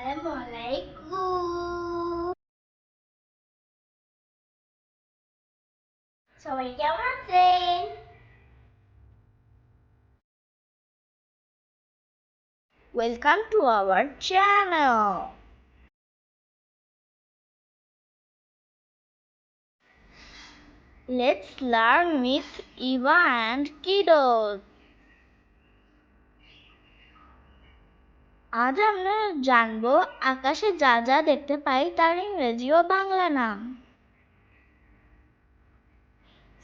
Assalamualaikum. সবাই কেমন আছেন? Welcome to our channel. Let's learn with Eva and kiddos. আজ আমরা জানবো আকাশে যা যা দেখতে পাই তার ইংরেজি ও বাংলা নাম।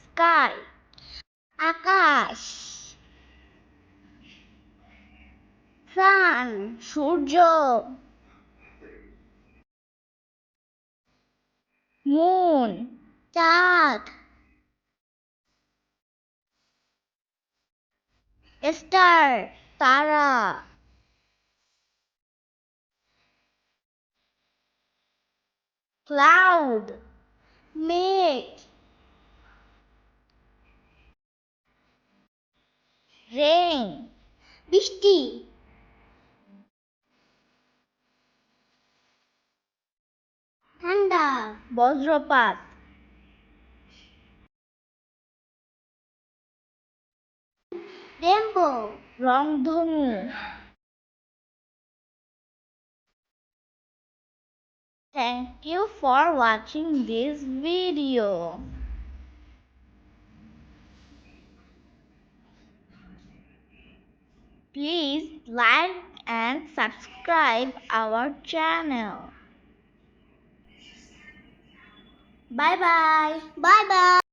স্কাই আকাশ, সান সূর্য, মুন চাঁদ, স্টার তারা, ক্লাউড মেঘ, রেইন বৃষ্টি, ঠান্ডা বজ্রপাত, রেইনবো রংধনু। Thank you for watching this video. Please like and subscribe our channel. Bye bye. Bye bye.